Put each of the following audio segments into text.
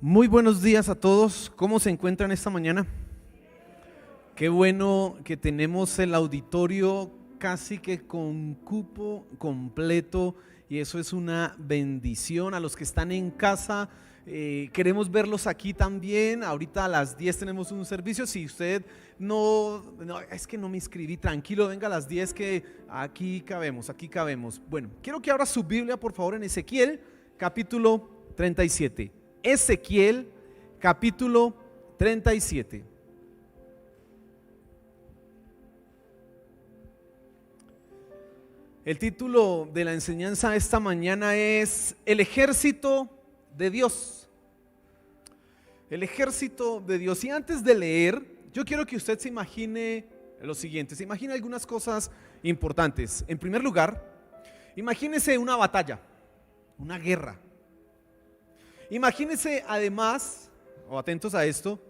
Muy buenos días a todos. ¿Cómo se encuentran esta mañana? Qué bueno que tenemos el auditorio casi que con cupo completo y eso es una bendición. A los que están en casa, queremos verlos aquí también. Ahorita a las 10 tenemos un servicio. Si usted no, es que no me inscribí, tranquilo, venga a las 10 que aquí cabemos, aquí cabemos. Bueno, quiero que abra su Biblia por favor en Ezequiel capítulo 37. Ezequiel capítulo 37. El título de la enseñanza esta mañana es El ejército de Dios. El ejército de Dios. Y antes de leer, yo quiero que usted se imagine lo siguiente. Se imagine algunas cosas importantes. En primer lugar, imagínese una batalla, una guerra. Imagínese además, o atentos a esto,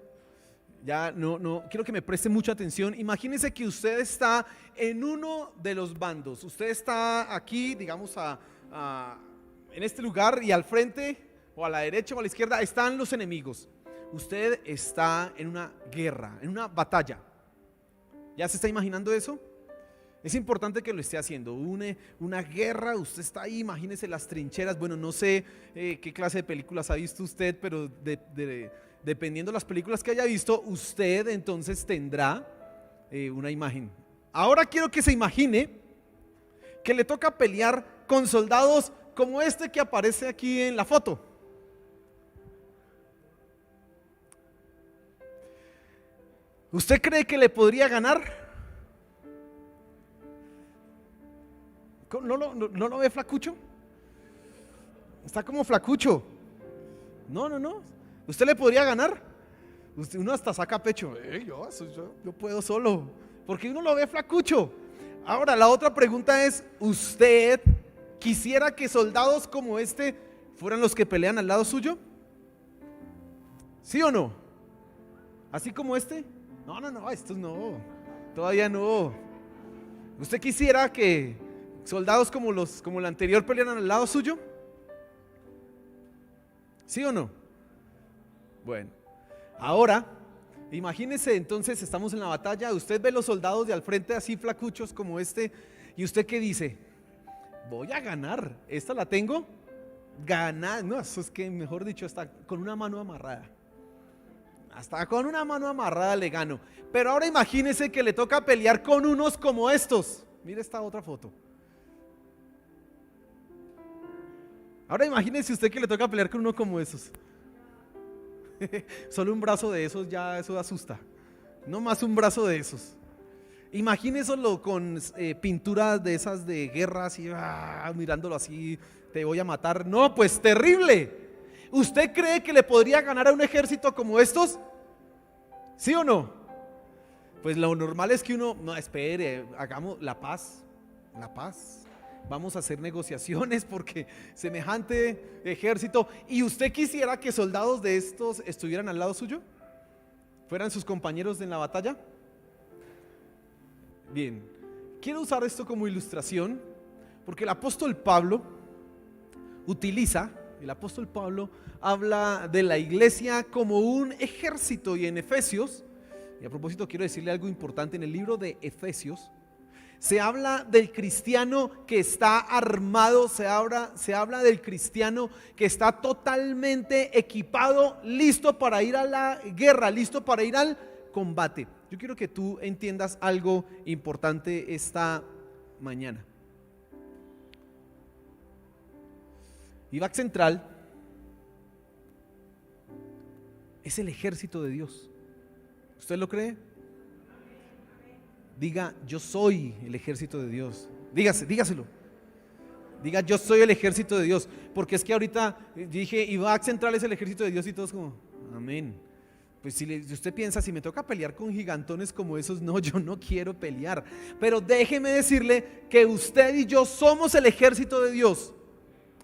ya no quiero que me preste mucha atención. Imagínese que usted está en uno de los bandos. Usted está aquí, digamos, en este lugar y al frente, o a la derecha o a la izquierda, están los enemigos. Usted está en una guerra, en una batalla. ¿Ya se está imaginando eso? Es importante que lo esté haciendo, una guerra, usted está ahí, imagínese las trincheras. Bueno, no sé qué clase de películas ha visto usted, pero dependiendo de las películas que haya visto, usted entonces tendrá una imagen. Ahora quiero que se imagine que le toca pelear con soldados como este que aparece aquí en la foto. ¿Usted cree que le podría ganar? ¿No lo ve flacucho? Está como flacucho. No. ¿Usted le podría ganar? Uno hasta saca pecho. Yo puedo solo. Porque uno lo ve flacucho. Ahora, la otra pregunta es: ¿usted quisiera que soldados como este fueran los que pelean al lado suyo? ¿Sí o no? ¿Así como este? No, estos no. Todavía no. ¿Usted quisiera que soldados como el anterior pelearan al lado suyo? ¿Sí o no? Bueno, ahora imagínese entonces, estamos en la batalla, usted ve los soldados de al frente así flacuchos como este, y usted ¿qué dice? Voy a ganar, esta la tengo, ganar, no, eso es que mejor dicho, hasta con una mano amarrada. Hasta con una mano amarrada le gano. Pero ahora imagínese que le toca pelear con unos como estos. Mire esta otra foto. Ahora imagínese usted que le toca pelear con uno como esos. Solo un brazo de esos ya eso asusta. No más un brazo de esos. Imagíneselo con pinturas de esas de guerra así, mirándolo así, te voy a matar. No, pues terrible. ¿Usted cree que le podría ganar a un ejército como estos? ¿Sí o no? Pues lo normal es que uno, no, espere, hagamos la paz. Vamos a hacer negociaciones porque semejante ejército. ¿Y usted quisiera que soldados de estos estuvieran al lado suyo? ¿Fueran sus compañeros en la batalla? Bien, quiero usar esto como ilustración porque el apóstol Pablo habla de la iglesia como un ejército, y en Efesios, y a propósito quiero decirle algo importante, en el libro de Efesios se habla del cristiano que está armado, se habla del cristiano que está totalmente equipado, listo para ir a la guerra, listo para ir al combate. Yo quiero que tú entiendas algo importante esta mañana. IVAC Central es el ejército de Dios. ¿Usted lo cree? Diga, yo soy el ejército de Dios. Dígaselo. Diga, yo soy el ejército de Dios. Porque es que ahorita dije, IVAC Central es el ejército de Dios, y todos como, amén. Pues si usted piensa, si me toca pelear con gigantones como esos, no, yo no quiero pelear. Pero déjeme decirle que usted y yo somos el ejército de Dios.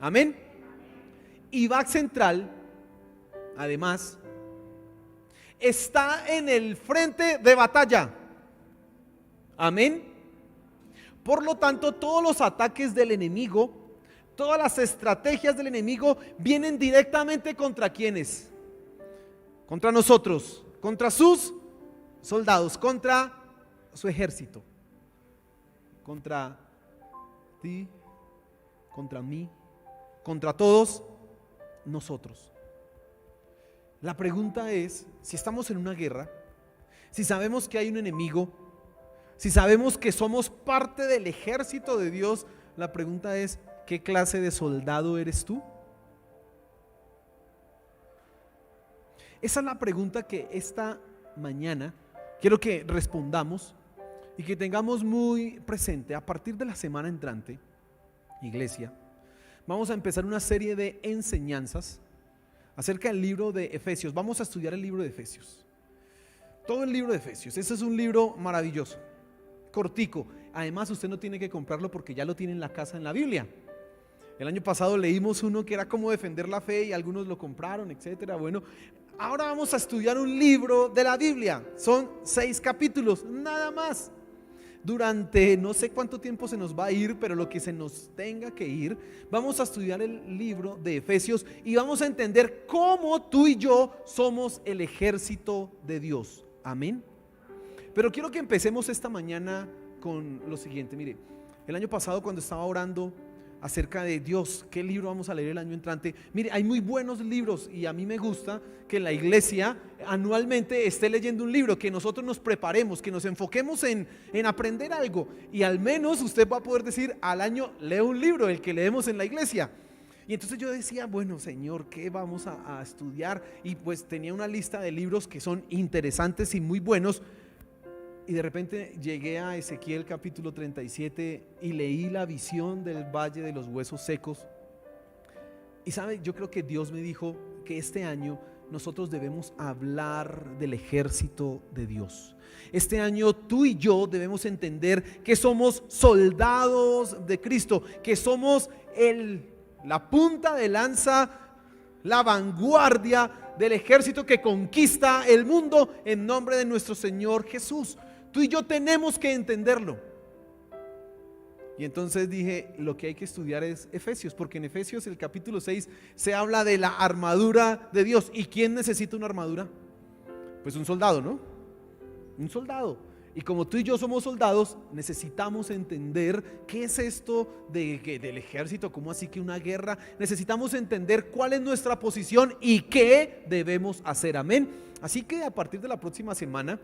Amén. IVAC Central, además, está en el frente de batalla. Amén. Por lo tanto, todos los ataques del enemigo, todas las estrategias del enemigo vienen directamente contra quienes. contra nosotros, contra sus soldados, contra su ejército, contra ti, contra mí, contra todos nosotros. La pregunta es, si estamos en una guerra, si sabemos que hay un enemigo, si sabemos que somos parte del ejército de Dios, la pregunta es, ¿qué clase de soldado eres tú? Esa es la pregunta que esta mañana quiero que respondamos y que tengamos muy presente. A partir de la semana entrante, iglesia, vamos a empezar una serie de enseñanzas acerca del libro de Efesios. Vamos a estudiar el libro de Efesios, todo el libro de Efesios. Ese es un libro maravilloso, cortico. Además, usted no tiene que comprarlo porque ya lo tiene en la casa, en la Biblia. El año pasado leímos uno que era cómo defender la fe y algunos lo compraron, etcétera. Bueno, ahora vamos a estudiar un libro de la Biblia. Son 6 capítulos, nada más. Durante no sé cuánto tiempo se nos va a ir, pero lo que se nos tenga que ir, vamos a estudiar el libro de Efesios y vamos a entender cómo tú y yo somos el ejército de Dios. Amén. Pero quiero que empecemos esta mañana con lo siguiente. Mire, el año pasado cuando estaba orando acerca de Dios, ¿qué libro vamos a leer el año entrante? Mire, hay muy buenos libros y a mí me gusta que la iglesia anualmente esté leyendo un libro, que nosotros nos preparemos, que nos enfoquemos en aprender algo y al menos usted va a poder decir al año leo un libro, el que leemos en la iglesia. Y entonces yo decía, bueno Señor, ¿qué vamos a estudiar? Y pues tenía una lista de libros que son interesantes y muy buenos. Y de repente llegué a Ezequiel capítulo 37 y leí la visión del valle de los huesos secos. Y sabe, yo creo que Dios me dijo que este año nosotros debemos hablar del ejército de Dios. Este año tú y yo debemos entender que somos soldados de Cristo, que somos la punta de lanza, la vanguardia del ejército que conquista el mundo en nombre de nuestro Señor Jesús. Tú y yo tenemos que entenderlo. Y entonces dije, lo que hay que estudiar es Efesios, porque en Efesios el capítulo 6 se habla de la armadura de Dios. ¿Y quién necesita una armadura? Pues un soldado, ¿no? Un soldado. Y como tú y yo somos soldados, necesitamos entender qué es esto del ejército, cómo así que una guerra. Necesitamos entender cuál es nuestra posición y qué debemos hacer. Amén. Así que a partir de la próxima semana,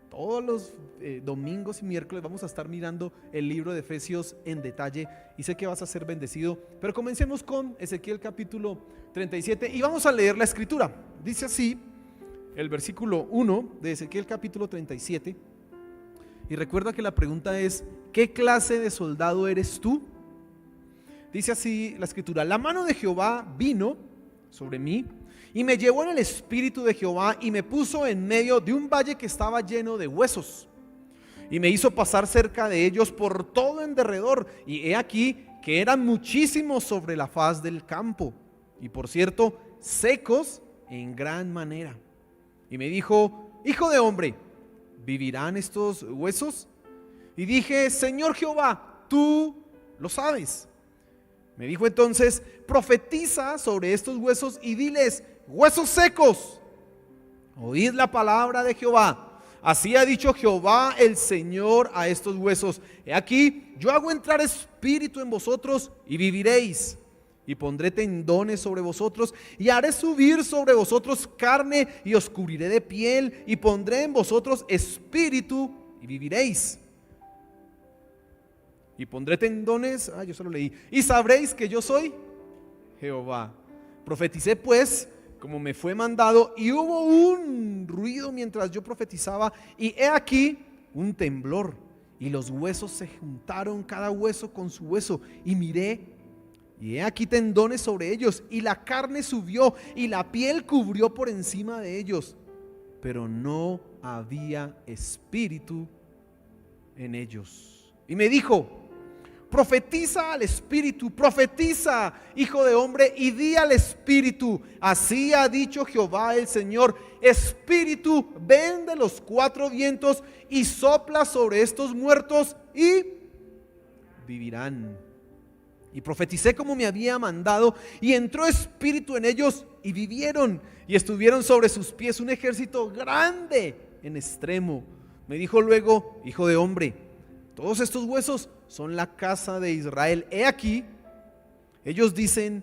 todos los domingos y miércoles vamos a estar mirando el libro de Efesios en detalle y sé que vas a ser bendecido. Pero comencemos con Ezequiel capítulo 37 y vamos a leer la escritura. Dice así el versículo 1 de Ezequiel capítulo 37 y recuerda que la pregunta es, ¿qué clase de soldado eres tú? Dice así la escritura: la mano de Jehová vino sobre mí y me llevó en el espíritu de Jehová y me puso en medio de un valle que estaba lleno de huesos y me hizo pasar cerca de ellos por todo en derredor, y he aquí que eran muchísimos sobre la faz del campo y por cierto secos en gran manera. Y me dijo: hijo de hombre, ¿vivirán estos huesos? Y dije: Señor Jehová, tú lo sabes. Me dijo entonces: profetiza sobre estos huesos y diles: huesos secos, oíd la palabra de Jehová. Así ha dicho Jehová el Señor a estos huesos: he aquí, yo hago entrar espíritu en vosotros y viviréis, y pondré tendones sobre vosotros y haré subir sobre vosotros carne y os cubriré de piel y pondré en vosotros espíritu y viviréis. Y pondré tendones, yo solo leí, y sabréis que yo soy Jehová. Profeticé pues como me fue mandado, y hubo un ruido mientras yo profetizaba, y he aquí un temblor, y los huesos se juntaron cada hueso con su hueso, y miré, y he aquí tendones sobre ellos, y la carne subió, y la piel cubrió por encima de ellos, pero no había espíritu en ellos. Y me dijo: profetiza al espíritu, profetiza, hijo de hombre, y di al espíritu: así ha dicho Jehová el Señor, espíritu, ven de los 4 vientos y sopla sobre estos muertos y vivirán. Y profeticé como me había mandado, y entró espíritu en ellos, y vivieron, y estuvieron sobre sus pies un ejército grande en extremo. Me dijo luego: hijo de hombre, todos estos huesos son la casa de Israel. He aquí, ellos dicen: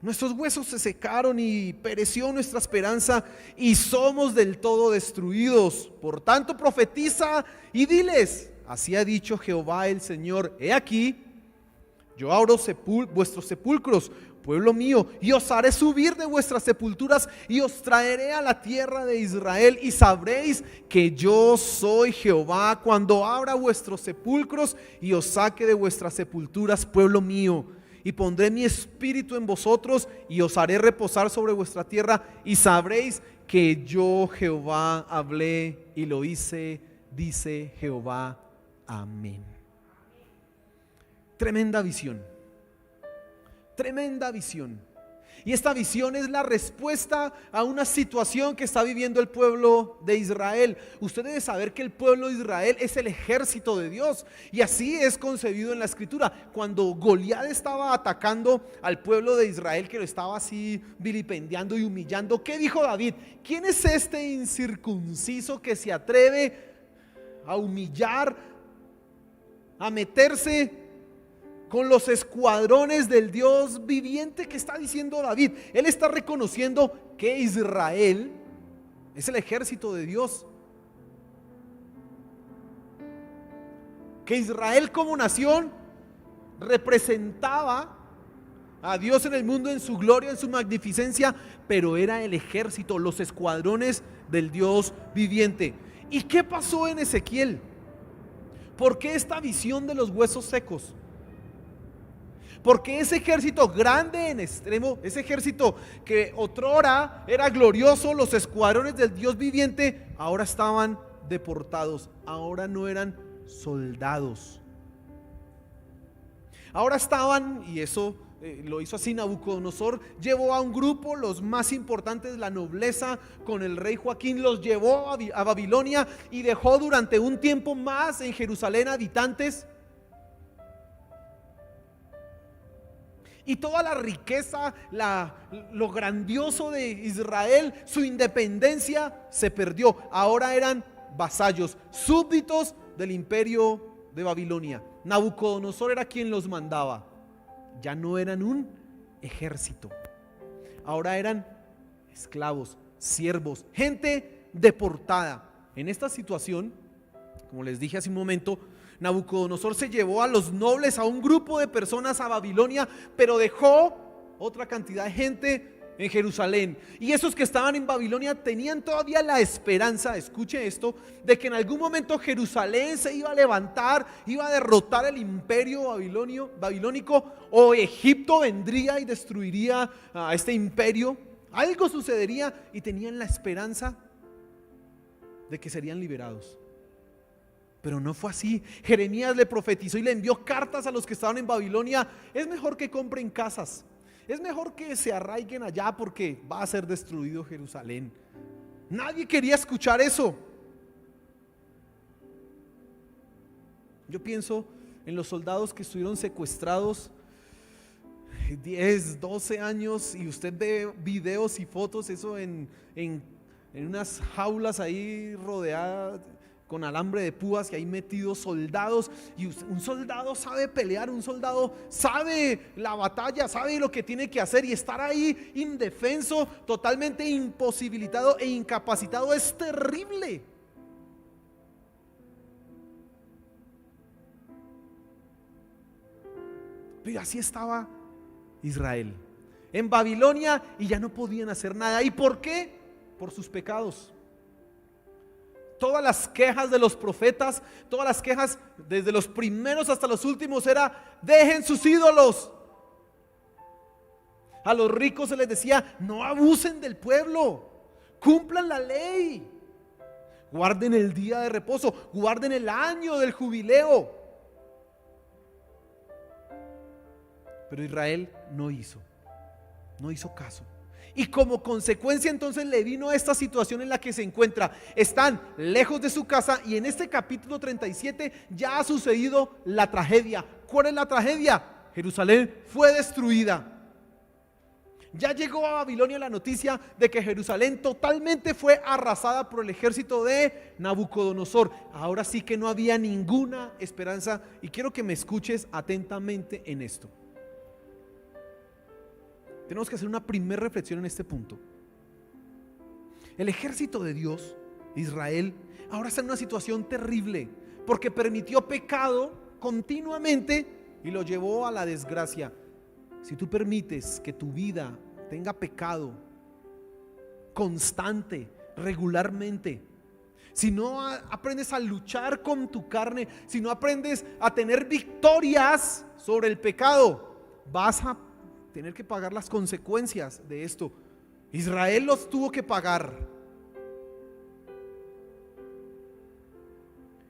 nuestros huesos se secaron y pereció nuestra esperanza, y somos del todo destruidos. Por tanto, profetiza y diles: así ha dicho Jehová el Señor, he aquí, yo abro vuestros sepulcros, pueblo mío, y os haré subir de vuestras sepulturas, y os traeré a la tierra de Israel, y sabréis que yo soy Jehová, cuando abra vuestros sepulcros y os saque de vuestras sepulturas, pueblo mío. Y pondré mi espíritu en vosotros, y os haré reposar sobre vuestra tierra, y sabréis que yo Jehová hablé y lo hice, dice Jehová. Amén. Tremenda visión, tremenda visión. Y esta visión es la respuesta a una situación que está viviendo el pueblo de Israel. Usted debe saber que el pueblo de Israel es el ejército de Dios, y así es concebido en la escritura. Cuando Goliat estaba atacando al pueblo de Israel, que lo estaba así vilipendiando y humillando, ¿qué dijo David? ¿Quién es este incircunciso que se atreve a humillar, a meterse con los escuadrones del Dios viviente? Que está diciendo David. Él está reconociendo que Israel es el ejército de Dios, que Israel como nación representaba a Dios en el mundo, en su gloria, en su magnificencia, pero era el ejército, los escuadrones del Dios viviente. ¿Y qué pasó en Ezequiel? ¿Por qué esta visión de los huesos secos? Porque ese ejército grande en extremo, ese ejército que otrora era glorioso, los escuadrones del Dios viviente, ahora estaban deportados, ahora no eran soldados. Ahora estaban, y eso lo hizo así Nabucodonosor, llevó a un grupo, los más importantes, la nobleza, con el rey Joaquín, los llevó a Babilonia y dejó durante un tiempo más en Jerusalén habitantes. Y toda la riqueza, lo grandioso de Israel, su independencia se perdió. Ahora eran vasallos, súbditos del imperio de Babilonia. Nabucodonosor era quien los mandaba. Ya no eran un ejército, ahora eran esclavos, siervos, gente deportada. En esta situación, como les dije hace un momento, Nabucodonosor se llevó a los nobles, a un grupo de personas a Babilonia, pero dejó otra cantidad de gente en Jerusalén. Y esos que estaban en Babilonia tenían todavía la esperanza, escuche esto, de que en algún momento Jerusalén se iba a levantar, iba a derrotar el imperio babilónico, o Egipto vendría y destruiría a este imperio. Algo sucedería, y tenían la esperanza de que serían liberados. Pero no fue así. Jeremías le profetizó y le envió cartas a los que estaban en Babilonia: es mejor que compren casas, es mejor que se arraiguen allá, porque va a ser destruido Jerusalén. Nadie quería escuchar eso. Yo pienso en los soldados que estuvieron secuestrados 10, 12 años, y usted ve videos y fotos, eso en unas jaulas ahí rodeadas con alambre de púas, y ahí metidos soldados. Y un soldado sabe pelear, un soldado sabe la batalla, sabe lo que tiene que hacer, y estar ahí indefenso, totalmente imposibilitado e incapacitado, es terrible. Pero así estaba Israel en Babilonia, y ya no podían hacer nada. ¿Y por qué? Por sus pecados. Todas las quejas de los profetas, todas las quejas desde los primeros hasta los últimos era: dejen sus ídolos. A los ricos se les decía: no abusen del pueblo, cumplan la ley, guarden el día de reposo, guarden el año del jubileo. Pero Israel no hizo caso. Y como consecuencia entonces le vino esta situación en la que se encuentra. Están lejos de su casa, y en este capítulo 37 ya ha sucedido la tragedia. ¿Cuál es la tragedia? Jerusalén fue destruida. Ya llegó a Babilonia la noticia de que Jerusalén totalmente fue arrasada por el ejército de Nabucodonosor. Ahora sí que no había ninguna esperanza, y quiero que me escuches atentamente en esto. Tenemos que hacer una primera reflexión en este punto. El ejército de Dios, Israel, ahora está en una situación terrible porque permitió pecado continuamente y lo llevó a la desgracia. Si tú permites que tu vida tenga pecado constante, regularmente, si no aprendes a luchar con tu carne, si no aprendes a tener victorias sobre el pecado, vas a tener que pagar las consecuencias de esto. Israel los tuvo que pagar.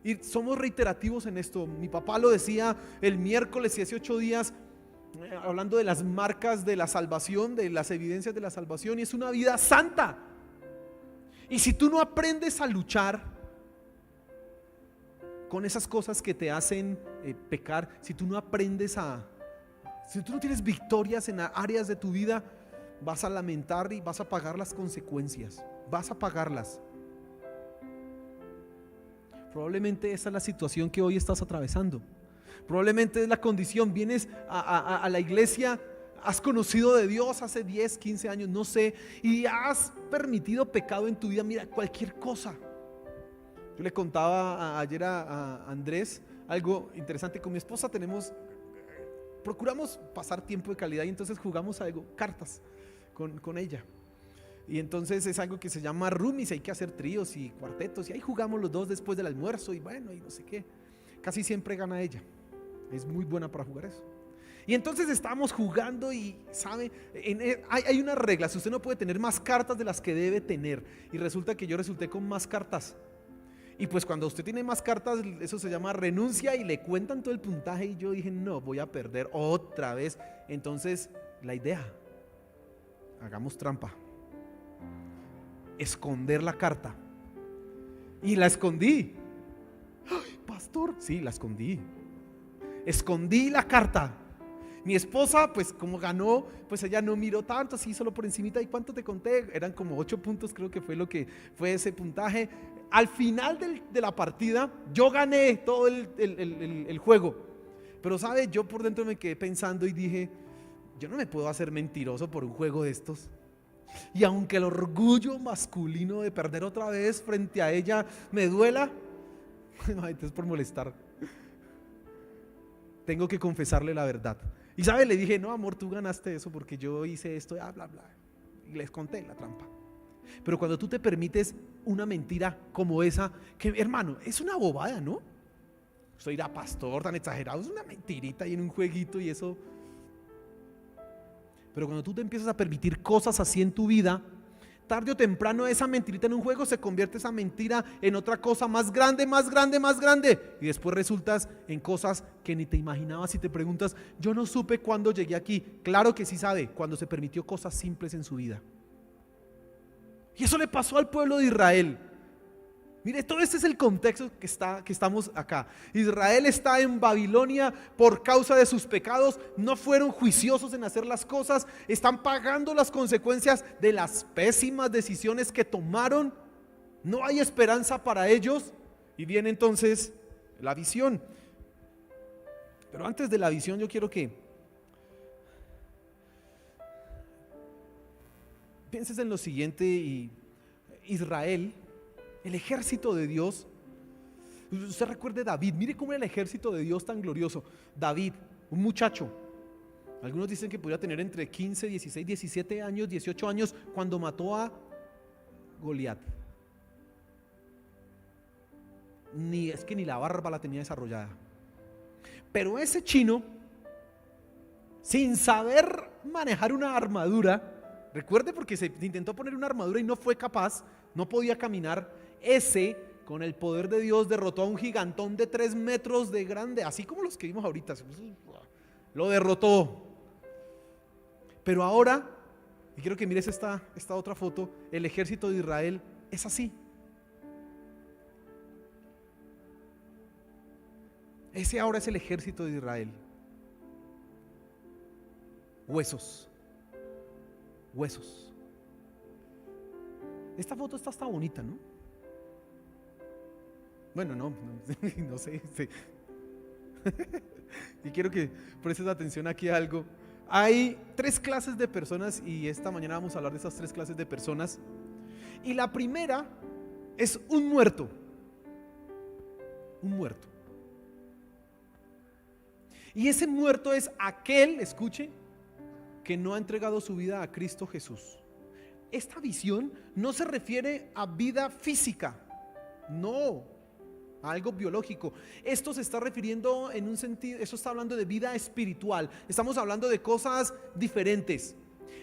Y somos reiterativos en esto. Mi papá lo decía el miércoles y hace 8 días, hablando de las marcas de la salvación, de las evidencias de la salvación, y es una vida santa. Y si tú no aprendes a luchar con esas cosas que te hacen pecar, si tú no aprendes si tú no tienes victorias en áreas de tu vida, vas a lamentar y vas a pagar las consecuencias. Vas a pagarlas. Probablemente esa es la situación que hoy estás atravesando. Probablemente es la condición. Vienes a la iglesia, has conocido de Dios hace 10, 15 años, no sé, y has permitido pecado en tu vida. Mira, cualquier cosa. Yo le contaba ayer a Andrés algo interesante. Con mi esposa procuramos pasar tiempo de calidad, y entonces jugamos algo, cartas con ella. Y entonces es algo que se llama roomies, hay que hacer tríos y cuartetos, y ahí jugamos los dos después del almuerzo, y bueno, y no sé qué. Casi siempre gana ella, es muy buena para jugar eso. Y entonces estábamos jugando y, ¿sabe? Hay unas reglas. Usted no puede tener más cartas de las que debe tener. Y resulta que yo resulté con más cartas. Y pues cuando usted tiene más cartas, eso se llama renuncia, y le cuentan todo el puntaje, y yo dije, no, voy a perder otra vez. Entonces, la idea, hagamos trampa, esconder la carta. Y la escondí. ¡Ay, pastor! Sí, la escondí. Escondí la carta. Mi esposa, pues como ganó, pues ella no miró tanto, así solo por encimita. ¿Y cuánto te conté? Eran como 8 puntos, creo que fue lo que fue ese puntaje. Al final de la partida, yo gané todo el juego. Pero sabe, yo por dentro me quedé pensando y dije, yo no me puedo hacer mentiroso por un juego de estos. Y aunque el orgullo masculino de perder otra vez frente a ella me duela, no, entonces por molestar, tengo que confesarle la verdad. Y sabe, le dije, no amor, tú ganaste eso porque yo hice esto, bla bla bla. Y les conté la trampa. Pero cuando tú te permites una mentira como esa, que hermano, es una bobada, ¿no? Usted dirá, pastor, tan exagerado, es una mentirita y en un jueguito y eso. Pero cuando tú te empiezas a permitir cosas así en tu vida, tarde o temprano esa mentirita en un juego se convierte esa mentira en otra cosa más grande, más grande, más grande. Y después resultas en cosas que ni te imaginabas, y te preguntas, yo no supe cuándo llegué aquí. Claro que sí sabe, cuando se permitió cosas simples en su vida. Y eso le pasó al pueblo de Israel. Mire, todo este es el contexto que estamos acá. Israel está en Babilonia por causa de sus pecados. No fueron juiciosos en hacer las cosas. Están pagando las consecuencias de las pésimas decisiones que tomaron. No hay esperanza para ellos. Y viene entonces la visión. Pero antes de la visión, yo quiero que pienses en lo siguiente. Y Israel, el ejército de Dios, usted recuerde David, mire cómo era el ejército de Dios tan glorioso. David, un muchacho, algunos dicen que podría tener entre 15, 16, 17 años, 18 años, cuando mató a Goliat. Es que ni la barba la tenía desarrollada. Pero ese chino, sin saber manejar una armadura, recuerde, porque se intentó poner una armadura y no fue capaz, no podía caminar. Ese, con el poder de Dios, derrotó a un gigantón de 3 metros de grande, así como los que vimos ahorita. Lo derrotó. Pero ahora, y quiero que mires esta otra foto, el ejército de Israel es así. Ese ahora es el ejército de Israel. Huesos. Huesos. Esta foto está hasta bonita, ¿no? Bueno, no sé. Y quiero que prestes atención aquí a algo. Hay 3 clases de personas y esta mañana vamos a hablar de esas 3 clases de personas. Y la primera es un muerto. Un muerto. Y ese muerto es aquel, escuche, que no ha entregado su vida a Cristo Jesús. Esta visión no se refiere a vida física, no, a algo biológico. Esto se está refiriendo en un sentido, eso está hablando de vida espiritual. Estamos hablando de cosas diferentes.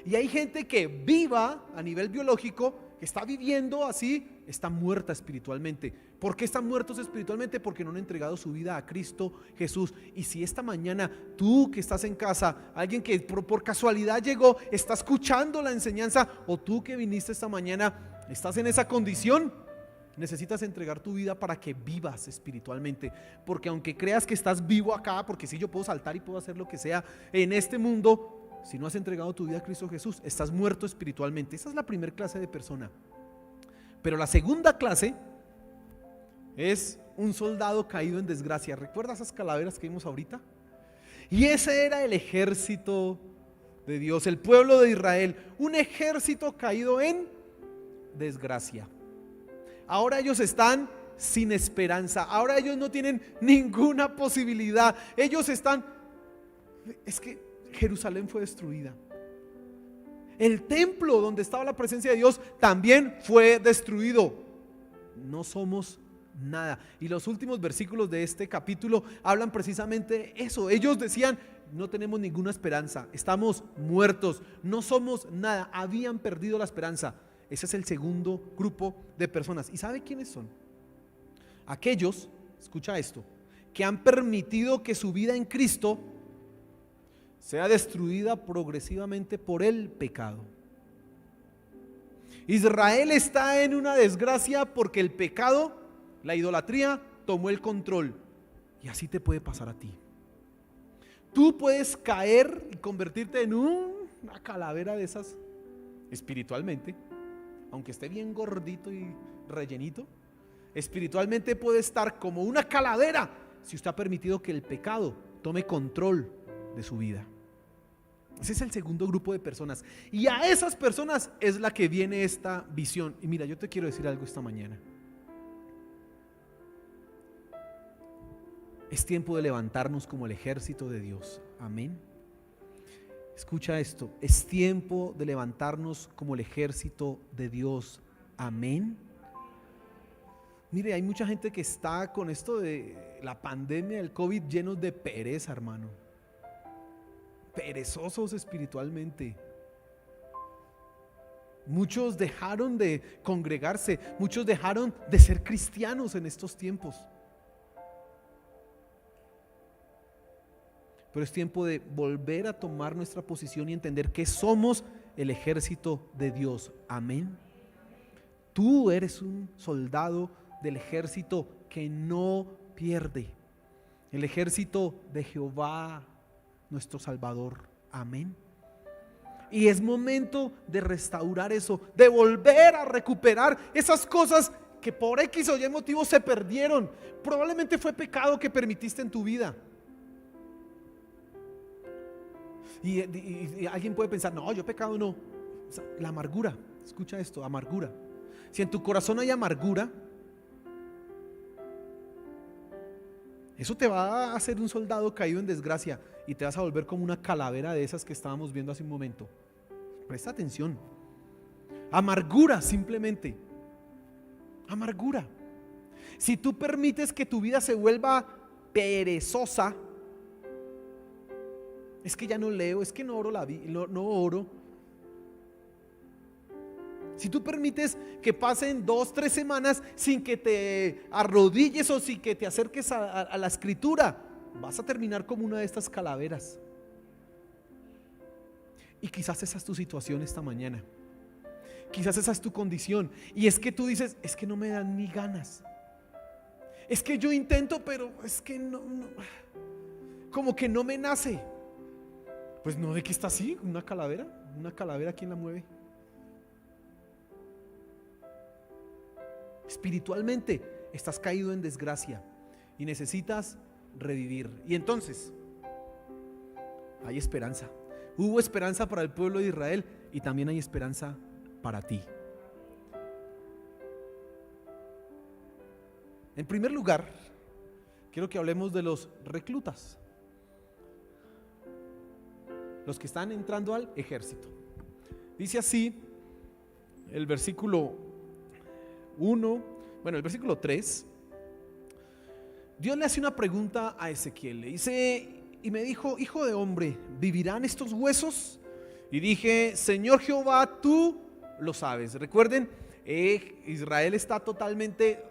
Y hay gente que viva a nivel biológico, que está viviendo así, está muerta espiritualmente. ¿Por qué están muertos espiritualmente? Porque no han entregado su vida a Cristo Jesús. Y si esta mañana tú que estás en casa, alguien que por casualidad llegó, está escuchando la enseñanza, o tú que viniste esta mañana, estás en esa condición, necesitas entregar tu vida para que vivas espiritualmente. Porque aunque creas que estás vivo acá, porque si yo puedo saltar y puedo hacer lo que sea en este mundo, si no has entregado tu vida a Cristo Jesús, estás muerto espiritualmente. Esa es la primera clase de persona. Pero la segunda clase es un soldado caído en desgracia. ¿Recuerdas esas calaveras que vimos ahorita? Y ese era el ejército de Dios, el pueblo de Israel, un ejército caído en desgracia. Ahora ellos están sin esperanza. Ahora ellos no tienen ninguna posibilidad. Ellos están, es que Jerusalén fue destruida. El templo donde estaba la presencia de Dios también fue destruido. No somos nada. Y los últimos versículos de este capítulo hablan precisamente eso. Ellos decían: no tenemos ninguna esperanza, estamos muertos, no somos nada. Habían perdido la esperanza. Ese es el segundo grupo de personas. ¿Y sabe quiénes son? Aquellos, escucha esto, que han permitido que su vida en Cristo sea destruida progresivamente por el pecado. Israel está en una desgracia porque el pecado, la idolatría, tomó el control. Y así te puede pasar a ti. Tú puedes caer y convertirte en una calavera de esas espiritualmente, aunque esté bien gordito y rellenito. Espiritualmente puede estar como una calavera si usted ha permitido que el pecado tome control de su vida. Ese es el segundo grupo de personas. Y a esas personas es la que viene esta visión. Y mira, yo te quiero decir algo esta mañana. Es tiempo de levantarnos como el ejército de Dios. Amén. Escucha esto. Es tiempo de levantarnos como el ejército de Dios. Amén. Mire, hay mucha gente que está con esto de la pandemia del COVID llenos de pereza, hermano. Perezosos espiritualmente. Muchos dejaron de congregarse, muchos dejaron de ser cristianos en estos tiempos. Pero es tiempo de volver a tomar nuestra posición y entender que somos el ejército de Dios. Amén. Tú eres un soldado del ejército que no pierde. El ejército de Jehová, nuestro Salvador. Amén. Y es momento de restaurar eso, de volver a recuperar esas cosas que por X o Y motivo se perdieron. Probablemente fue pecado que permitiste en tu vida. Y alguien puede pensar: no, yo pecado no. O sea, la amargura, escucha esto, amargura. Si en tu corazón hay amargura, eso te va a hacer un soldado caído en desgracia y te vas a volver como una calavera de esas que estábamos viendo hace un momento. Presta atención. Amargura, simplemente. Amargura. Si tú permites que tu vida se vuelva perezosa, es que ya no leo, es que no oro no oro. Si tú permites que pasen 2-3 semanas sin que te arrodilles o sin que te acerques a la escritura, vas a terminar como una de estas calaveras. Y quizás esa es tu situación esta mañana. Quizás esa es tu condición. Y es que tú dices: es que no me dan ni ganas. Es que yo intento, pero es que no, como que no me nace. Pues no, ¿de qué está así? ¿Una calavera? ¿Una calavera quién la mueve? Espiritualmente estás caído en desgracia y necesitas revivir. Y entonces hay esperanza. Hubo esperanza para el pueblo de Israel y también hay esperanza para ti. En primer lugar, quiero que hablemos de los reclutas, los que están entrando al ejército. Dice así el versículo 1, el versículo 3. Dios le hace una pregunta a Ezequiel. Le dice, y me dijo: hijo de hombre, ¿vivirán estos huesos? Y dije: Señor Jehová, tú lo sabes. Recuerden, Israel está totalmente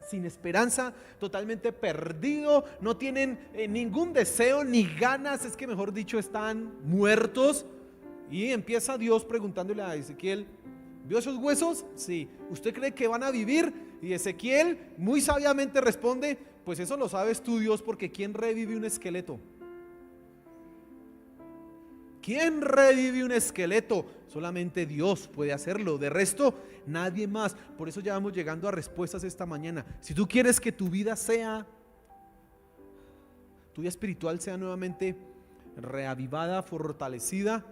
sin esperanza, totalmente perdido, no tienen ningún deseo ni ganas, es que mejor dicho están muertos. Y empieza Dios preguntándole a Ezequiel: ¿vio esos huesos? Sí. ¿Usted cree que van a vivir? Y Ezequiel muy sabiamente responde: pues eso lo sabes tú, Dios, porque ¿quién revive un esqueleto? ¿Quién revive un esqueleto? Solamente Dios puede hacerlo, de resto nadie más. Por eso ya vamos llegando a respuestas esta mañana. Si tú quieres que tu vida espiritual sea nuevamente reavivada, fortalecida,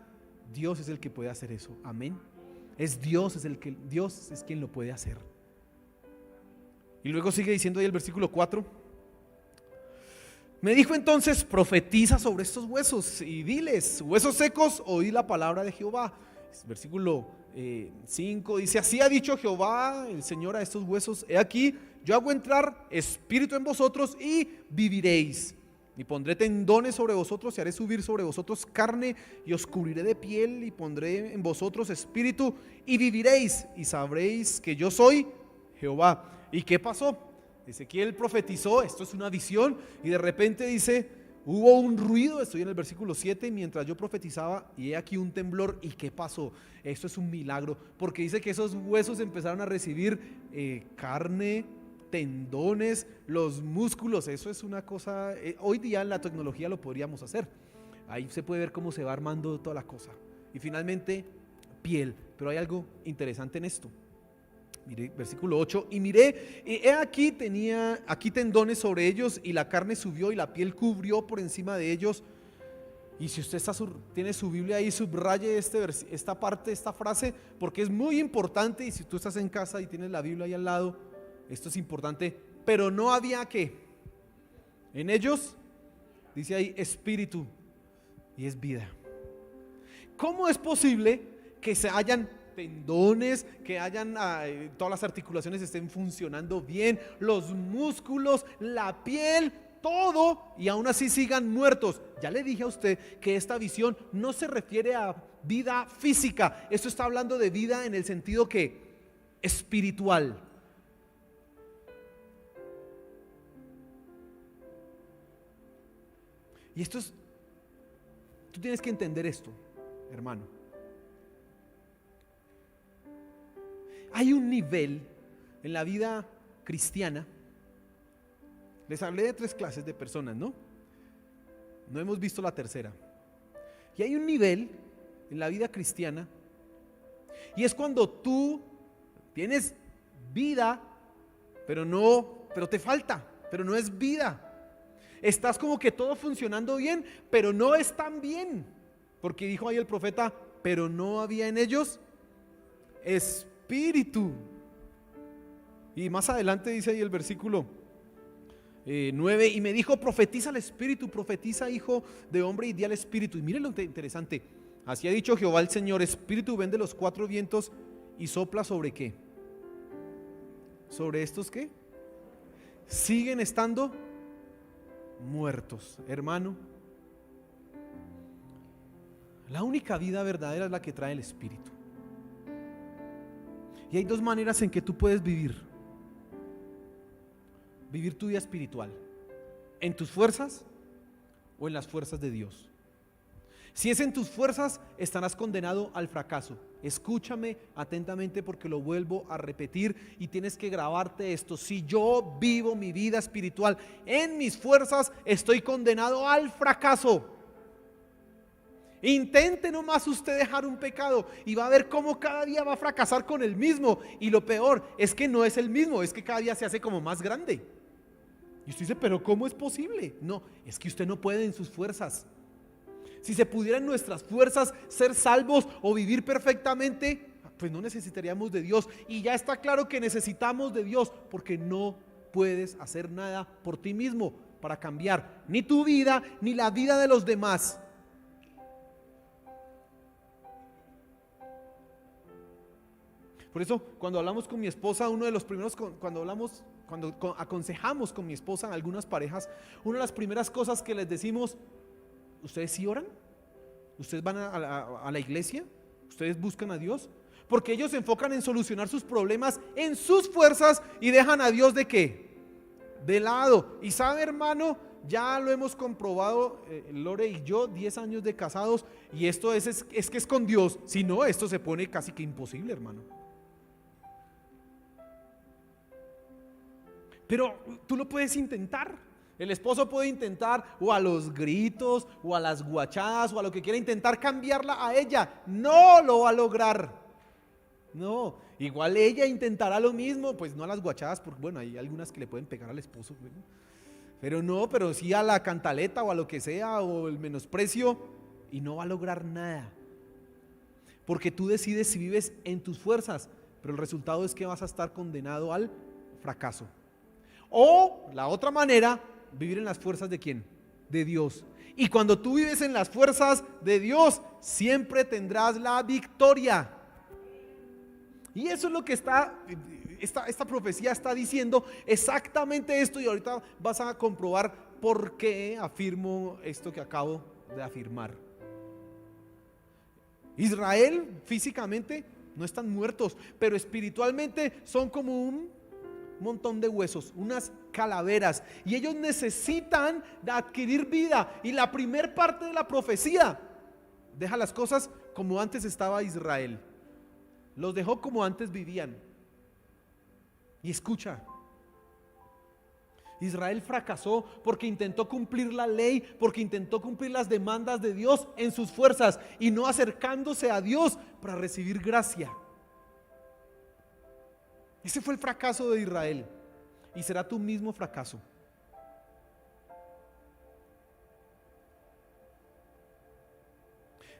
Dios es el que puede hacer eso. Amén. Dios es quien lo puede hacer. Y luego sigue diciendo ahí el versículo 4. Me dijo entonces: profetiza sobre estos huesos y diles: huesos secos, oíd la palabra de Jehová. Versículo 5 dice: así ha dicho Jehová el Señor a estos huesos: he aquí, yo hago entrar espíritu en vosotros y viviréis. Y pondré tendones sobre vosotros y haré subir sobre vosotros carne y os cubriré de piel y pondré en vosotros espíritu y viviréis y sabréis que yo soy Jehová. ¿Y qué pasó? Ezequiel profetizó, esto es una visión, y de repente dice: hubo un ruido, estoy en el versículo 7, mientras yo profetizaba, y he aquí un temblor. ¿Y qué pasó? Esto es un milagro, porque dice que esos huesos empezaron a recibir carne, tendones, los músculos. Eso es una cosa, hoy día en la tecnología lo podríamos hacer. Ahí se puede ver cómo se va armando toda la cosa. Y finalmente, piel. Pero hay algo interesante en esto. Mire, versículo 8, y miré, y he aquí aquí tendones sobre ellos, y la carne subió y la piel cubrió por encima de ellos. Y si usted tiene su Biblia ahí, subraye esta parte, esta frase, porque es muy importante. Y si tú estás en casa y tienes la Biblia ahí al lado, esto es importante. Pero no había ¿qué? En ellos, dice ahí, espíritu, y es vida. ¿Cómo es posible que se hayan tendones, que hayan todas las articulaciones estén funcionando bien, los músculos, la piel, todo, y aún así sigan muertos? Ya le dije a usted que esta visión no se refiere a vida física. Esto está hablando de vida en el sentido que espiritual. Y esto es, tú tienes que entender esto, hermano. Hay un nivel en la vida cristiana. Les hablé de 3 clases de personas, ¿no? No hemos visto la tercera. Y hay un nivel en la vida cristiana, y es cuando tú tienes vida, pero te falta, pero no es vida. Estás como que todo funcionando bien, pero no es tan bien, porque dijo ahí el profeta: pero no había en ellos espíritu. Y más adelante dice ahí el versículo 9: y me dijo: profetiza al espíritu, profetiza, hijo de hombre, y di al espíritu. Y miren lo interesante: así ha dicho Jehová el Señor: espíritu ven de los 4 vientos y sopla sobre ¿qué? Sobre estos ¿qué? Siguen estando muertos. Hermano, la única vida verdadera es la que trae el espíritu. Y hay 2 maneras en que tú puedes vivir tu vida espiritual: en tus fuerzas o en las fuerzas de Dios. Si es en tus fuerzas, estarás condenado al fracaso. Escúchame atentamente, porque lo vuelvo a repetir y tienes que grabarte esto: si yo vivo mi vida espiritual en mis fuerzas, estoy condenado al fracaso. Intente nomás usted dejar un pecado y va a ver cómo cada día va a fracasar con el mismo. Y lo peor es que no es el mismo, es que cada día se hace como más grande. Y usted dice, pero ¿cómo es posible? No, es que usted no puede en sus fuerzas. Si se pudiera en nuestras fuerzas ser salvos o vivir perfectamente, pues no necesitaríamos de Dios. Y ya está claro que necesitamos de Dios, porque no puedes hacer nada por ti mismo para cambiar ni tu vida ni la vida de los demás. Por eso cuando hablamos con mi esposa, uno de los primeros, cuando aconsejamos con mi esposa a algunas parejas, una de las primeras cosas que les decimos: ¿ustedes sí oran? ¿Ustedes van a la iglesia? ¿Ustedes buscan a Dios? Porque ellos se enfocan en solucionar sus problemas en sus fuerzas y dejan a Dios ¿de qué? De lado. Y sabe, hermano, ya lo hemos comprobado, Lore y yo, 10 años de casados, y esto es que es con Dios. Si no, esto se pone casi que imposible, hermano. Pero tú lo puedes intentar. El esposo puede intentar, o a los gritos, o a las guachadas, o a lo que quiera, intentar cambiarla a ella. No lo va a lograr. No, igual ella intentará lo mismo, pues no a las guachadas, porque bueno, hay algunas que le pueden pegar al esposo, pero sí a la cantaleta o a lo que sea, o el menosprecio, y no va a lograr nada. Porque tú decides si vives en tus fuerzas, pero el resultado es que vas a estar condenado al fracaso. O la otra manera, vivir en las fuerzas ¿de quién? De Dios. Y cuando tú vives en las fuerzas de Dios, siempre tendrás la victoria. Y eso es lo que esta profecía está diciendo, exactamente esto. Y ahorita vas a comprobar por qué afirmo esto que acabo de afirmar. Israel físicamente no están muertos, pero espiritualmente son como un montón de huesos, unas calaveras, y ellos necesitan adquirir vida. Y la primer parte de la profecía deja las cosas como antes estaba Israel, los dejó como antes vivían. Y escucha, Israel fracasó porque intentó cumplir la ley, porque intentó cumplir las demandas de Dios en sus fuerzas y no acercándose a Dios para recibir gracia. Ese fue el fracaso de Israel, y será tu mismo fracaso.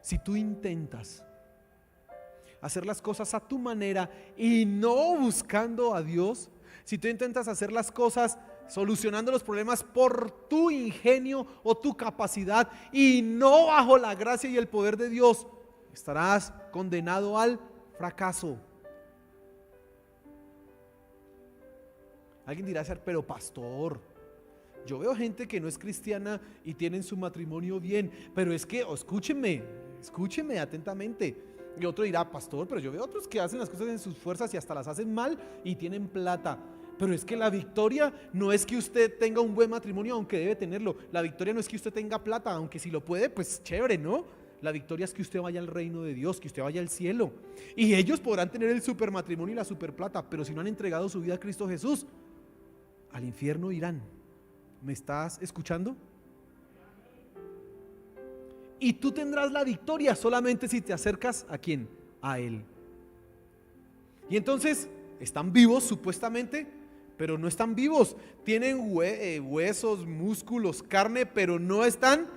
Si tú intentas hacer las cosas a tu manera y no buscando a Dios, si tú intentas hacer las cosas solucionando los problemas por tu ingenio o tu capacidad y no bajo la gracia y el poder de Dios, estarás condenado al fracaso. Alguien dirá, pero pastor, yo veo gente que no es cristiana y tienen su matrimonio bien, pero es que, escúcheme atentamente. Y otro dirá, pastor, pero yo veo otros que hacen las cosas en sus fuerzas y hasta las hacen mal y tienen plata. Pero es que la victoria no es que usted tenga un buen matrimonio, aunque debe tenerlo. La victoria no es que usted tenga plata, aunque si lo puede, pues chévere, ¿no? La victoria es que usted vaya al reino de Dios, que usted vaya al cielo. Y ellos podrán tener el super matrimonio y la super plata, pero si no han entregado su vida a Cristo Jesús, al infierno irán. ¿Me estás escuchando? Y tú tendrás la victoria solamente si te acercas ¿a quién? A Él. Y entonces están vivos supuestamente, pero no están vivos. Tienen huesos, músculos, carne, pero no están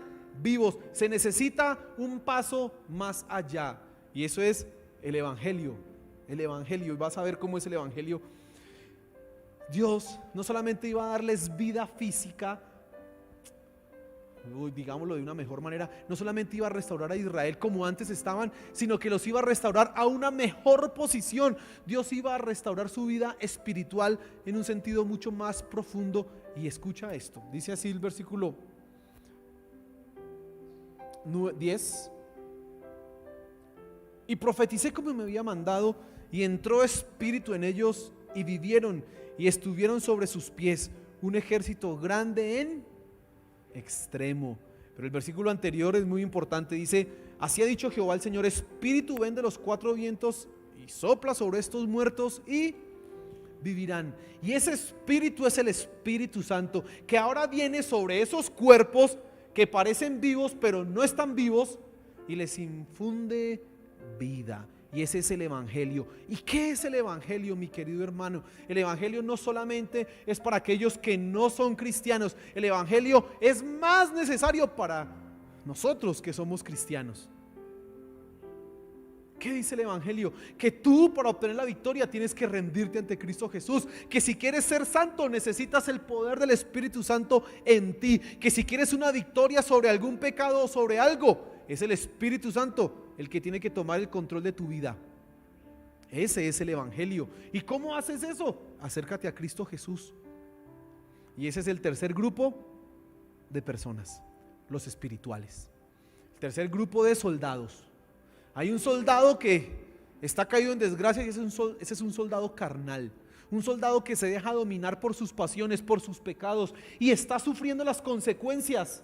vivos. Se necesita un paso más allá, y eso es el Evangelio. El Evangelio, y vas a ver cómo es el Evangelio. Dios no solamente iba a darles vida física, digámoslo de una mejor manera, no solamente iba a restaurar a Israel como antes estaban, sino que los iba a restaurar a una mejor posición. Dios iba a restaurar su vida espiritual en un sentido mucho más profundo. Y escucha esto, dice así el versículo 10: y profeticé como me había mandado, y entró espíritu en ellos, y vivieron, y estuvieron sobre sus pies un ejército grande en extremo. Pero el versículo anterior es muy importante, dice: así ha dicho Jehová el Señor, espíritu ven de los cuatro vientos y sopla sobre estos muertos y vivirán. Y ese espíritu es el Espíritu Santo, que ahora viene sobre esos cuerpos que parecen vivos pero no están vivos, y les infunde vida. Y ese es el Evangelio. ¿Y qué es el Evangelio, mi querido hermano? El Evangelio no solamente es para aquellos que no son cristianos. El Evangelio es más necesario para nosotros que somos cristianos. ¿Qué dice el Evangelio? Que tú, para obtener la victoria, tienes que rendirte ante Cristo Jesús. Que si quieres ser santo, necesitas el poder del Espíritu Santo en ti. Que si quieres una victoria sobre algún pecado o sobre algo, es el Espíritu Santo el que tiene que tomar el control de tu vida. Ese es el Evangelio. ¿Y cómo haces eso? Acércate a Cristo Jesús. Y ese es el tercer grupo de personas, los espirituales. El tercer grupo de soldados. Hay un soldado que está caído en desgracia y ese es un soldado carnal. Un soldado que se deja dominar por sus pasiones, por sus pecados y está sufriendo las consecuencias.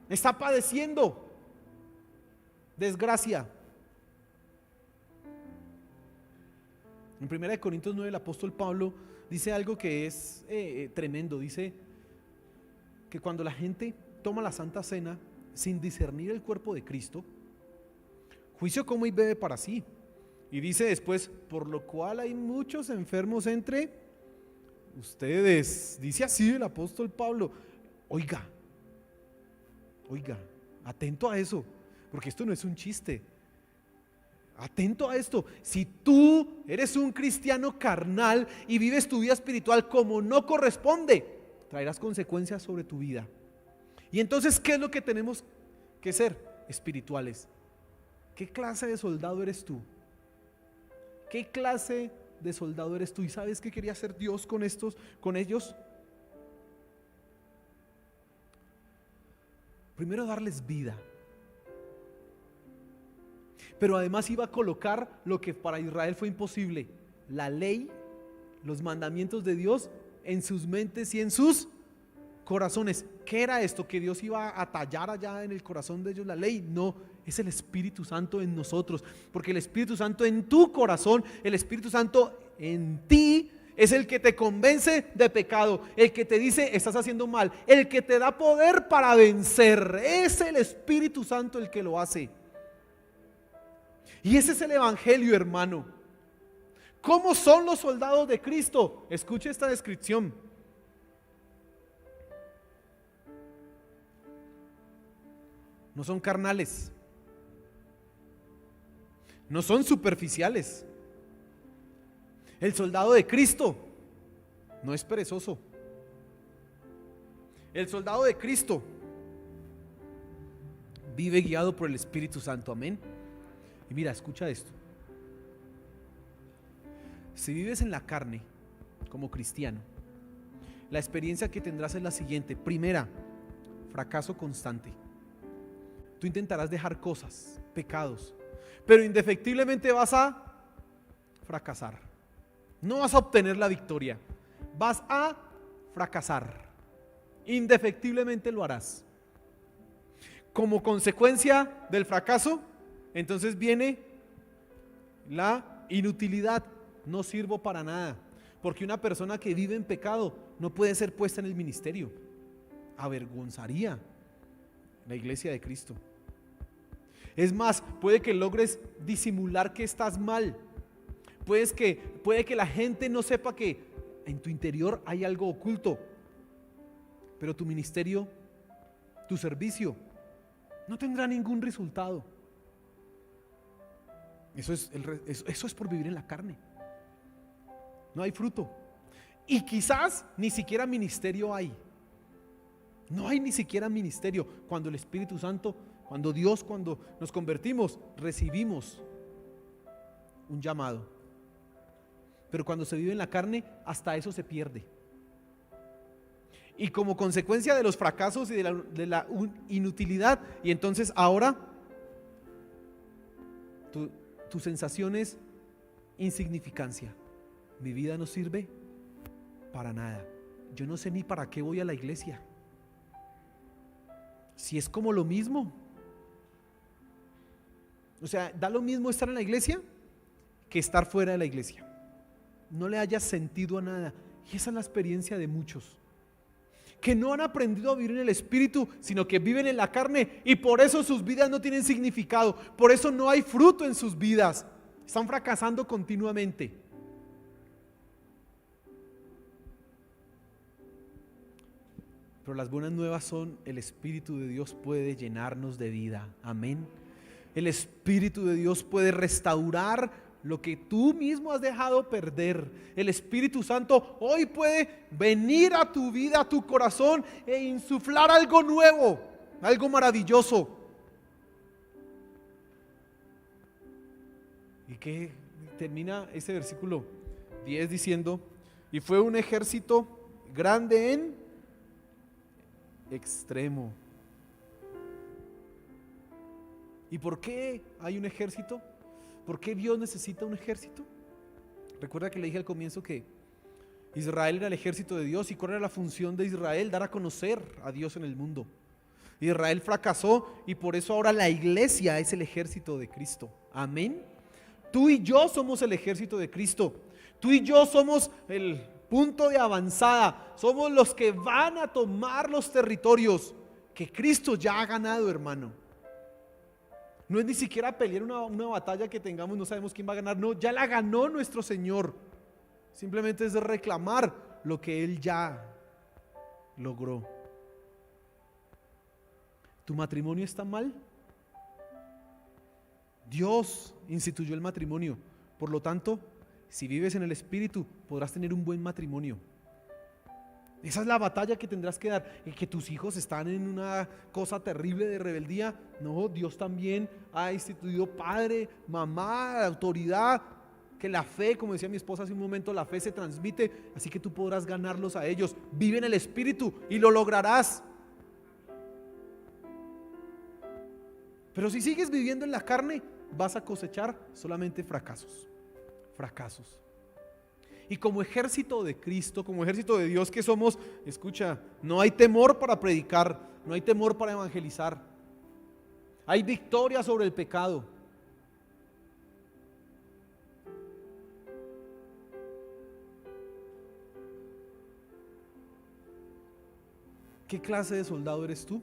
Está padeciendo desgracia. En 1 Corintios 9 el apóstol Pablo dice algo que es tremendo. Dice que cuando la gente toma la Santa Cena sin discernir el cuerpo de Cristo, juicio come y bebe para sí. Y dice después, por lo cual hay muchos enfermos entre ustedes. Dice así el apóstol Pablo. Oiga, atento a eso, porque esto no es un chiste. Atento a esto. Si tú eres un cristiano carnal y vives tu vida espiritual como no corresponde, traerás consecuencias sobre tu vida. Y entonces, ¿qué es lo que tenemos que ser? Espirituales. ¿Qué clase de soldado eres tú? ¿Qué clase de soldado eres tú? ¿Y sabes qué quería hacer Dios con ellos? Primero, darles vida. Pero además iba a colocar lo que para Israel fue imposible: la ley, los mandamientos de Dios en sus mentes y en sus corazones. ¿Qué era esto? ¿Que Dios iba a tallar allá en el corazón de ellos la ley? No, es el Espíritu Santo en nosotros, porque el Espíritu Santo en tu corazón, el Espíritu Santo en ti es el que te convence de pecado, el que te dice estás haciendo mal, el que te da poder para vencer. Es el Espíritu Santo el que lo hace. Y ese es el Evangelio, hermano. ¿Cómo son los soldados de Cristo? Escuche esta descripción. No son carnales, no son superficiales. El soldado de Cristo no es perezoso. El soldado de Cristo vive guiado por el Espíritu Santo. Amén. Y mira, escucha esto. Si vives en la carne como cristiano, la experiencia que tendrás es la siguiente. Primera, fracaso constante. Tú intentarás dejar cosas, pecados, pero indefectiblemente vas a fracasar. No vas a obtener la victoria, vas a fracasar. Indefectiblemente lo harás. Como consecuencia del fracaso, entonces viene la inutilidad. No sirvo para nada, porque una persona que vive en pecado no puede ser puesta en el ministerio. Avergonzaría la iglesia de Cristo. Es más, puede que logres disimular que estás mal. Puede que la gente no sepa que en tu interior hay algo oculto, pero tu ministerio, tu servicio, no tendrá ningún resultado. Eso es por vivir en la carne. No hay fruto. Y quizás ni siquiera ministerio hay. No hay ni siquiera ministerio. Cuando el Espíritu Santo, cuando nos convertimos, recibimos un llamado. Pero cuando se vive en la carne, hasta eso se pierde. Y como consecuencia de los fracasos y de la inutilidad, y entonces ahora tu sensación es insignificancia. Mi vida no sirve para nada. Yo no sé ni para qué voy a la iglesia. Si es como lo mismo. O sea, da lo mismo estar en la iglesia que estar fuera de la iglesia. No le hayas sentido a nada. Y esa es la experiencia de muchos que no han aprendido a vivir en el Espíritu, sino que viven en la carne, y por eso sus vidas no tienen significado, por eso no hay fruto en sus vidas, están fracasando continuamente. Pero las buenas nuevas son: el Espíritu de Dios puede llenarnos de vida, amén. El Espíritu de Dios puede restaurar lo que tú mismo has dejado perder. El Espíritu Santo hoy puede venir a tu vida, a tu corazón, e insuflar algo nuevo, algo maravilloso. Y que termina ese versículo 10 diciendo: y fue un ejército grande en extremo. ¿Y por qué hay un ejército? ¿Por qué Dios necesita un ejército? Recuerda que le dije al comienzo que Israel era el ejército de Dios. ¿Y cuál era la función de Israel? Dar a conocer a Dios en el mundo. Israel fracasó y por eso ahora la iglesia es el ejército de Cristo. Amén. Tú y yo somos el ejército de Cristo. Tú y yo somos el punto de avanzada. Somos los que van a tomar los territorios que Cristo ya ha ganado, hermano. No es ni siquiera pelear una batalla que tengamos, no sabemos quién va a ganar. No, ya la ganó nuestro Señor. Simplemente es reclamar lo que Él ya logró. ¿Tu matrimonio está mal? Dios instituyó el matrimonio. Por lo tanto, si vives en el Espíritu, podrás tener un buen matrimonio. Esa es la batalla que tendrás que dar. Y que tus hijos están en una cosa terrible de rebeldía. No, Dios también ha instituido padre, mamá, autoridad. Que la fe, como decía mi esposa hace un momento, la fe se transmite. Así que tú podrás ganarlos a ellos. Vive en el Espíritu y lo lograrás. Pero si sigues viviendo en la carne, vas a cosechar solamente fracasos. Fracasos. Y como ejército de Cristo, como ejército de Dios que somos, escucha, no hay temor para predicar, no hay temor para evangelizar. Hay victoria sobre el pecado. ¿Qué clase de soldado eres tú?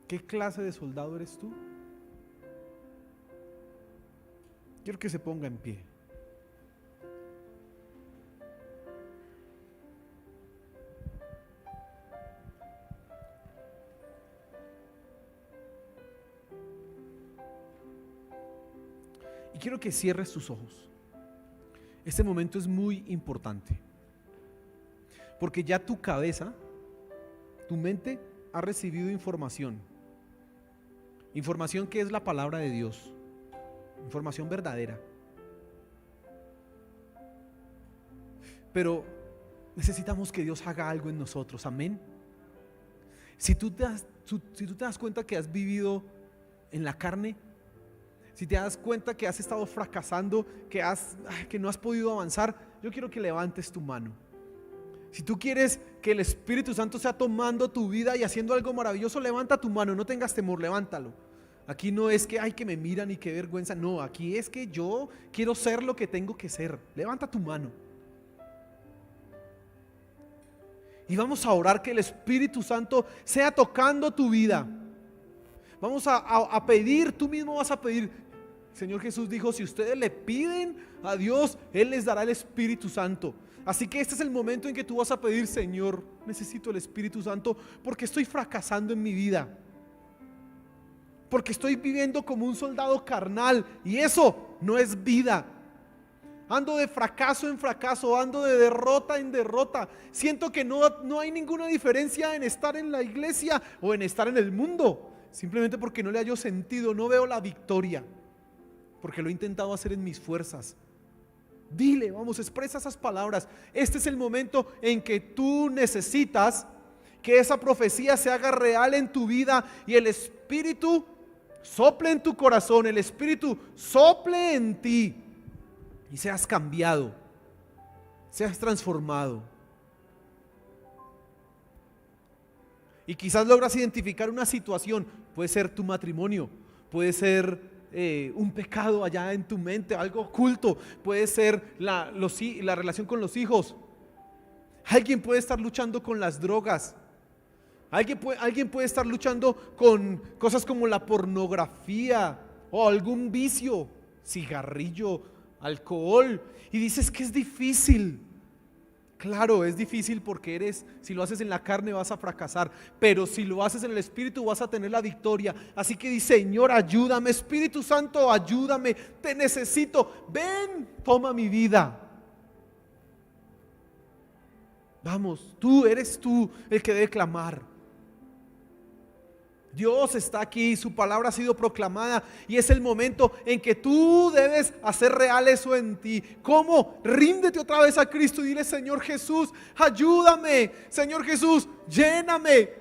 ¿Qué clase de soldado eres tú? Quiero que se ponga en pie. Y quiero que cierres tus ojos. Este momento es muy importante. Porque ya tu cabeza, tu mente ha recibido información. Información que es la palabra de Dios. Información verdadera. Pero necesitamos que Dios haga algo en nosotros, amén. Si tú te das cuenta que has vivido en la carne, si te das cuenta que has estado fracasando, que no has podido avanzar, yo quiero que levantes tu mano. Si tú quieres que el Espíritu Santo sea tomando tu vida y haciendo algo maravilloso, levanta tu mano, no tengas temor, levántalo. Aquí no es que, ay, que me miran y qué vergüenza. No, aquí es que yo quiero ser lo que tengo que ser. Levanta tu mano. Y vamos a orar que el Espíritu Santo sea tocando tu vida. Vamos a pedir, tú mismo vas a pedir. El Señor Jesús dijo, si ustedes le piden a Dios, Él les dará el Espíritu Santo. Así que este es el momento en que tú vas a pedir, Señor, necesito el Espíritu Santo porque estoy fracasando en mi vida. Porque estoy viviendo como un soldado carnal y eso no es vida. Ando de fracaso en fracaso, ando de derrota en derrota. Siento que no hay ninguna diferencia en estar en la iglesia o en estar en el mundo. Simplemente porque no le hallo sentido, no veo la victoria. Porque lo he intentado hacer en mis fuerzas. Dile, vamos, expresa esas palabras. Este es el momento en que tú necesitas que esa profecía se haga real en tu vida y el Espíritu sople en tu corazón, el Espíritu sople en ti y seas cambiado, seas transformado. Y quizás logras identificar una situación, puede ser tu matrimonio, puede ser un pecado allá en tu mente, algo oculto. Puede ser la relación con los hijos. Alguien puede estar luchando con las drogas. Alguien puede estar luchando con cosas como la pornografía o algún vicio, cigarrillo, alcohol, y dices que es difícil. Claro, es difícil porque si lo haces en la carne vas a fracasar, pero si lo haces en el Espíritu vas a tener la victoria. Así que dice: Señor, ayúdame, Espíritu Santo, ayúdame, te necesito, ven, toma mi vida. Vamos, eres tú el que debe clamar. Dios está aquí, su palabra ha sido proclamada y es el momento en que tú debes hacer real eso en ti. ¿Cómo? Ríndete otra vez a Cristo y dile: Señor Jesús, ayúdame. Señor Jesús, lléname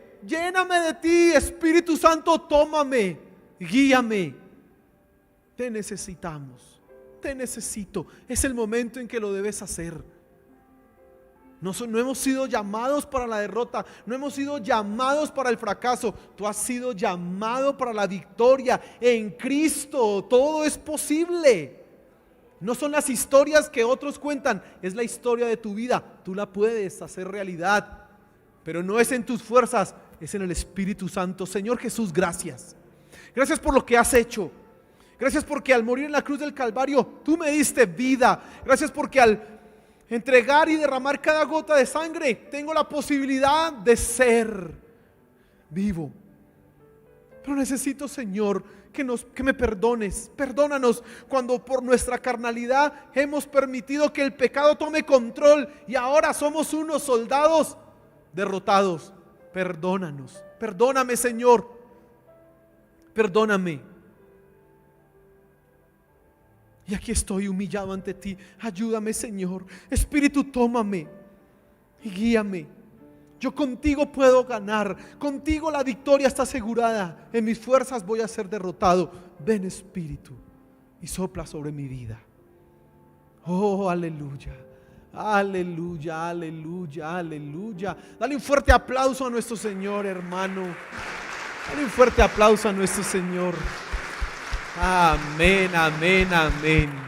de ti. Espíritu Santo, tómame, guíame. Te necesitamos, te necesito. Es el momento en que lo debes hacer. No hemos sido llamados para la derrota, no hemos sido llamados para el fracaso. Tú has sido llamado para la victoria. En Cristo todo es posible. No son las historias que otros cuentan, es la historia de tu vida. Tú la puedes hacer realidad, pero no es en tus fuerzas, es en el Espíritu Santo. Señor Jesús, gracias. Gracias por lo que has hecho. Gracias porque al morir en la cruz del Calvario tú me diste vida. Gracias porque al entregar y derramar cada gota de sangre tengo la posibilidad de ser vivo. Pero necesito, Señor, que me perdones. Perdónanos cuando por nuestra carnalidad hemos permitido que el pecado tome control y ahora somos unos soldados derrotados. Perdónanos. Perdóname, Señor. Perdóname. Y aquí estoy humillado ante ti. Ayúdame, Señor. Espíritu, tómame y guíame. Yo contigo puedo ganar. Contigo la victoria está asegurada. En mis fuerzas voy a ser derrotado. Ven, Espíritu, y sopla sobre mi vida. Oh, aleluya. Aleluya, aleluya, aleluya. Dale un fuerte aplauso a nuestro Señor, hermano. Dale un fuerte aplauso a nuestro Señor. Amén, amén, amén.